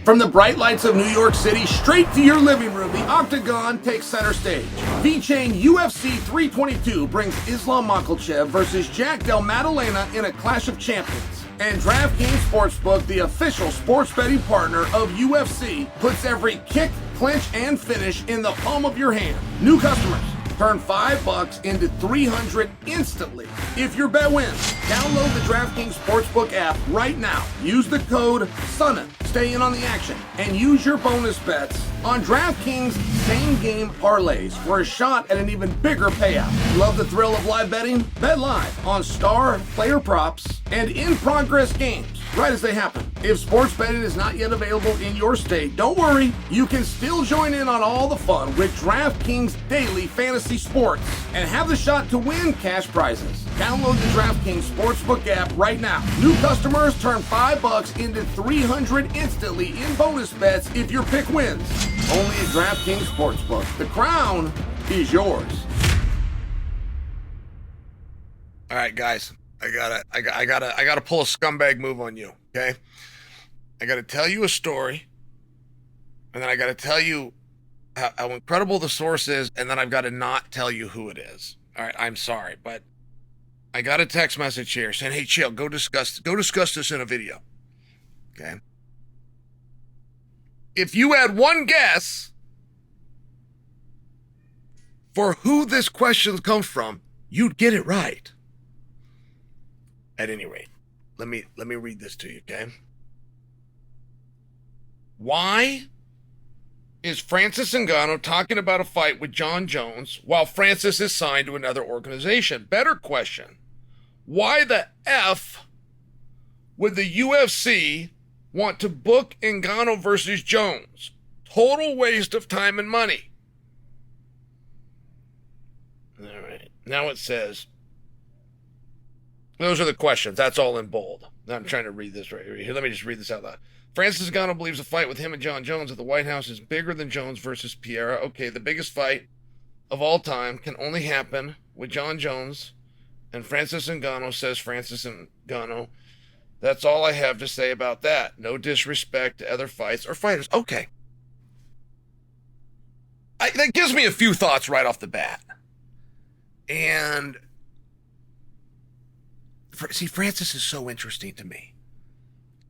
From the bright lights of New York City straight to your living room, the Octagon takes center stage. V-Chain UFC 322 brings Islam Makhachev versus Jack Del Maddalena in a clash of champions. And DraftKings Sportsbook, the official sports betting partner of UFC, puts every kick, clinch, and finish in the palm of your hand. New customers, turn $5 into $300 instantly if your bet wins. Download the DraftKings Sportsbook app right now. Use the code SONNEN. Stay in on the action and use your bonus bets on DraftKings same-game parlays for a shot at an even bigger payout. Love the thrill of live betting? Bet live on star, player props, and in-progress games right as they happen. If sports betting is not yet available in your state, don't worry. You can still join in on all the fun with DraftKings Daily Fantasy Sports and have the shot to win cash prizes. Download the DraftKings Sportsbook app right now. New customers turn $5 into $300 instantly in bonus bets if your pick wins. Only at DraftKings Sportsbook. The crown is yours. All right, guys. I gotta pull a scumbag move on you, okay? I gotta tell you a story, and then I gotta tell you how incredible the source is, and then I've got to not tell you who it is. All right, I'm sorry, but I got a text message here saying, "Hey, Chael, go discuss this in a video." Okay. If you had one guess for who this question comes from, you'd get it right. At any rate, let me read this to you, okay? Why is Francis Ngannou talking about a fight with Jon Jones while Francis is signed to another organization? Better question. Why the F would the UFC want to book Ngannou versus Jones? Total waste of time and money. All right. Now it says, those are the questions. That's all in bold. Now I'm trying to read this right here. Let me just read this out loud. Francis Ngannou believes a fight with him and Jon Jones at the White House is bigger than Jones versus Pereira. Okay, the biggest fight of all time can only happen with Jon Jones and Francis Ngannou, says Francis Ngannou. That's all I have to say about that. No disrespect to other fights or fighters. Okay. That gives me a few thoughts right off the bat. And see, Francis is so interesting to me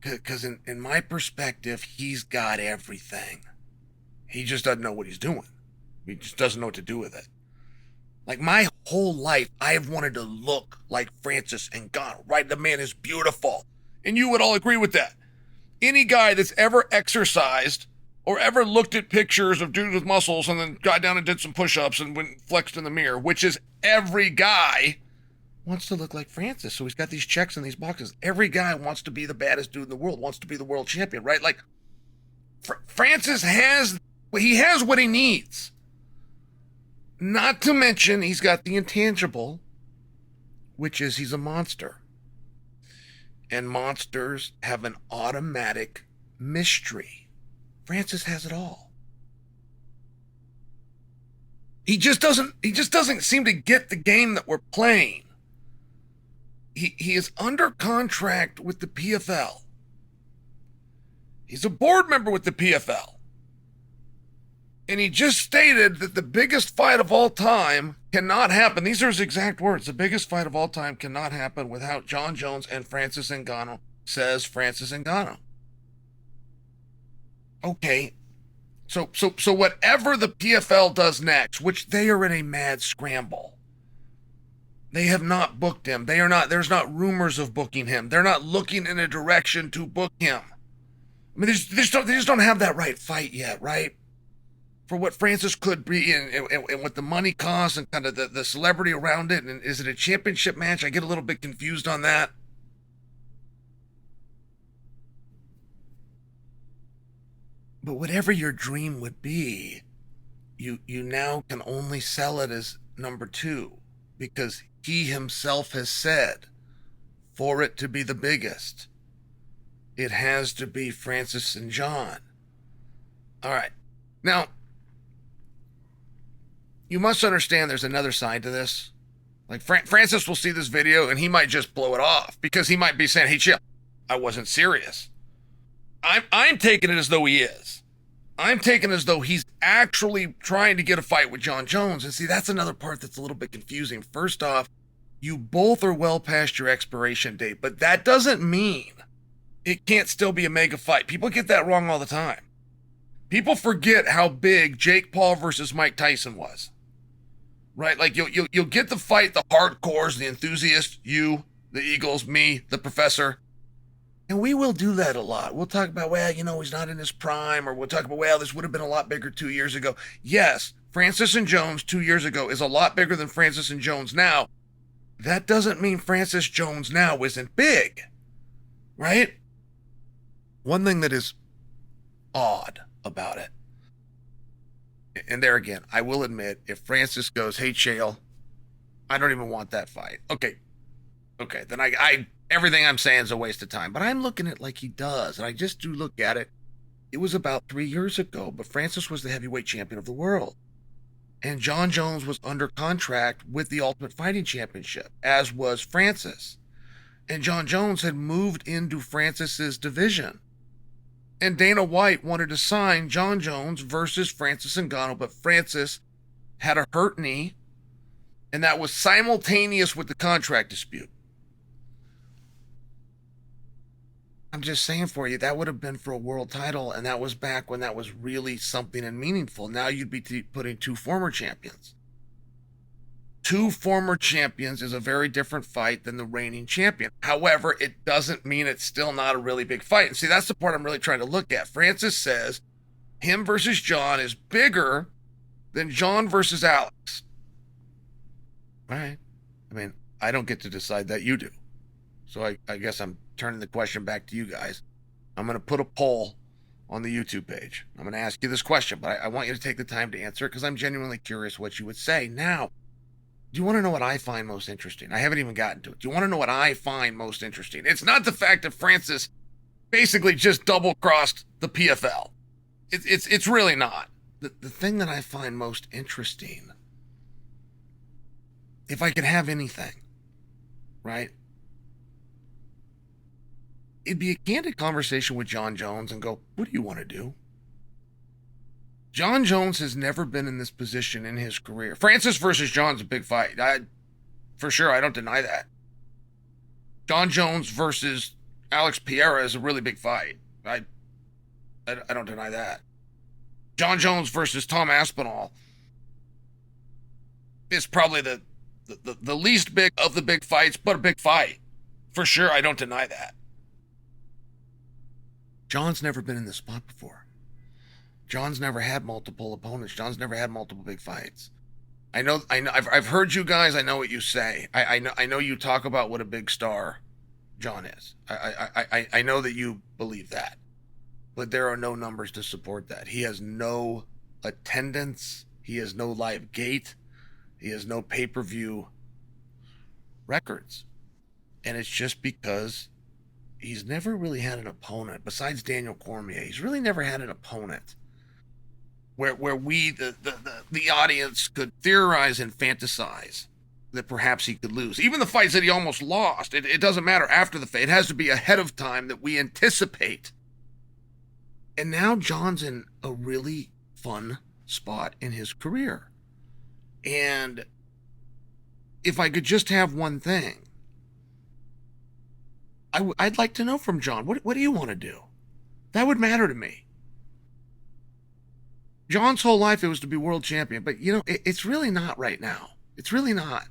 because in my perspective, he's got everything. He just doesn't know what he's doing. He just doesn't know what to do with it. Like my whole life, I have wanted to look like Francis Ngannou, right? The man is beautiful. And you would all agree with that. Any guy that's ever exercised or ever looked at pictures of dudes with muscles and then got down and did some push-ups and went flexed in the mirror, which is every guy, wants to look like Francis. So he's got these checks in these boxes. Every guy wants to be the baddest dude in the world, wants to be the world champion, right? Like Francis has what he needs. Not to mention he's got the intangible, which is he's a monster. And monsters have an automatic mystery. Francis has it all. He just doesn't seem to get the game that we're playing. He is under contract with the PFL. He's a board member with the PFL. And he just stated that the biggest fight of all time cannot happen. These are his exact words. The biggest fight of all time cannot happen without Jon Jones and Francis Ngannou, says Francis Ngannou. Okay. So whatever the PFL does next, which they are in a mad scramble. They have not booked him. There's not rumors of booking him. They're not looking in a direction to book him. I mean, they just don't have that right fight yet, right? For what Francis could be and what the money costs and kind of the celebrity around it. And is it a championship match? I get a little bit confused on that. But whatever your dream would be, you now can only sell it as number 2 because he himself has said, for it to be the biggest, it has to be Francis and Jon. All right. Now, you must understand there's another side to this. Like Francis will see this video and he might just blow it off because he might be saying, "Hey, Chael, I wasn't serious." I'm taking it as though he is. I'm taking it as though he's actually trying to get a fight with Jon Jones. And see, that's another part that's a little bit confusing. First off, you both are well past your expiration date, but that doesn't mean it can't still be a mega fight. People get that wrong all the time. People forget how big Jake Paul versus Mike Tyson was. Right? Like you'll get the fight, the hardcores, the enthusiasts, you, the Eagles, me, the professor. And we will do that a lot. We'll talk about, well, he's not in his prime, or we'll talk about, well, this would have been a lot bigger 2 years ago. Yes, Francis and Jones 2 years ago is a lot bigger than Francis and Jones now. That doesn't mean Francis Jones now isn't big, right? One thing that is odd about it, and there again, I will admit, if Francis goes, hey, Chael, I don't even want that fight. Okay, then I everything I'm saying is a waste of time. But I'm looking at it like he does, and I just do look at it. It was about 3 years ago, but Francis was the heavyweight champion of the world. And Jon Jones was under contract with the Ultimate Fighting Championship, as was Francis. And Jon Jones had moved into Francis's division. And Dana White wanted to sign Jon Jones versus Francis Ngannou, but Francis had a hurt knee, and that was simultaneous with the contract dispute. I'm just saying for you, that would have been for a world title, and that was back when that was really something and meaningful. Now you'd be putting two former champions. Two former champions is a very different fight than the reigning champion. However, it doesn't mean it's still not a really big fight. And see, that's the part I'm really trying to look at. Francis says him versus Jon is bigger than Jon versus Alex. All right. I mean, I don't get to decide that, you do. So I guess I'm turning the question back to you guys. I'm going to put a poll on the YouTube page. I'm going to ask you this question, but I want you to take the time to answer it because I'm genuinely curious what you would say. Now, do you want to know what I find most interesting? I haven't even gotten to it. Do you want to know what I find most interesting? It's not the fact that Francis basically just double-crossed the PFL. It's really not. The thing that I find most interesting, if I could have anything, right? It'd be a candid conversation with Jon Jones and go, what do you want to do? Jon Jones has never been in this position in his career. Francis versus Jon's a big fight. For sure, I don't deny that. Jon Jones versus Alex Pereira is a really big fight. I don't deny that. Jon Jones versus Tom Aspinall is probably the least big of the big fights, but a big fight. For sure, I don't deny that. Jon's never been in this spot before. Jon's never had multiple opponents. Jon's never had multiple big fights. I know. I've heard you guys. I know what you say. I know you talk about what a big star Jon is. I know that you believe that, but there are no numbers to support that. He has no attendance. He has no live gate. He has no pay-per-view records, and it's just because he's never really had an opponent besides Daniel Cormier. He's really never had an opponent where we, the audience, could theorize and fantasize that perhaps he could lose. Even the fights that he almost lost, it doesn't matter after the fight. It has to be ahead of time that we anticipate. And now Jon's in a really fun spot in his career. And if I could just have one thing, I'd like to know from Jon, what do you want to do? That would matter to me. Jon's whole life, it was to be world champion, but it's really not right now. It's really not.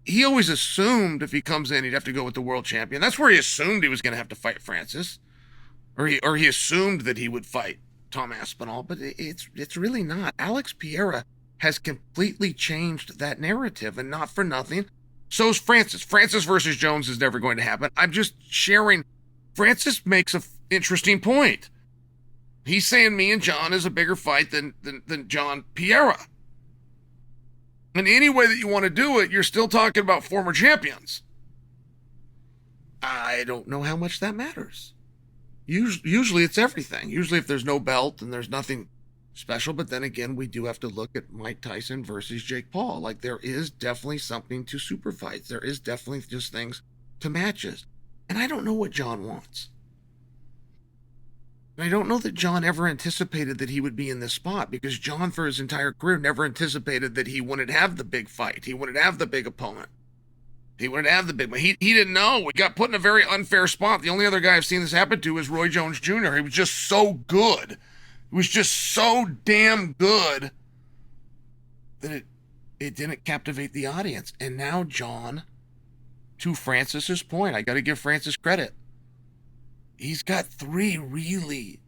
He always assumed if he comes in, he'd have to go with the world champion. That's where he assumed he was going to have to fight Francis, or he assumed that he would fight Tom Aspinall, but it's really not. Alex Pereira has completely changed that narrative, and not for nothing. So's Francis. Francis versus Jones is never going to happen. I'm just sharing. Francis makes an interesting point. He's saying me and Jon is a bigger fight than Jon Pereira. And any way that you want to do it, you're still talking about former champions. I don't know how much that matters. Usually it's everything. Usually if there's no belt and there's nothing special, but then again, we do have to look at Mike Tyson versus Jake Paul. Like, there is definitely something to super fights. There is definitely just things to matches. And I don't know what Jon wants. And I don't know that Jon ever anticipated that he would be in this spot, because Jon, for his entire career, never anticipated that he wouldn't have the big fight. He wouldn't have the big opponent. He wouldn't have the big one. He didn't know. We got put in a very unfair spot. The only other guy I've seen this happen to is Roy Jones Jr. He was just so good. He was just so damn good that it didn't captivate the audience. And now Jon, to Francis's point, I got to give Francis credit. He's got 3 really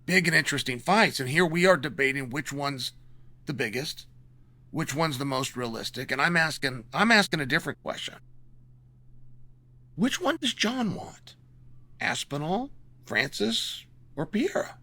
big and interesting fights. And here we are debating which one's the biggest, which one's the most realistic. And I'm asking a different question. Which one does Jon want? Aspinall, Francis, or Pereira?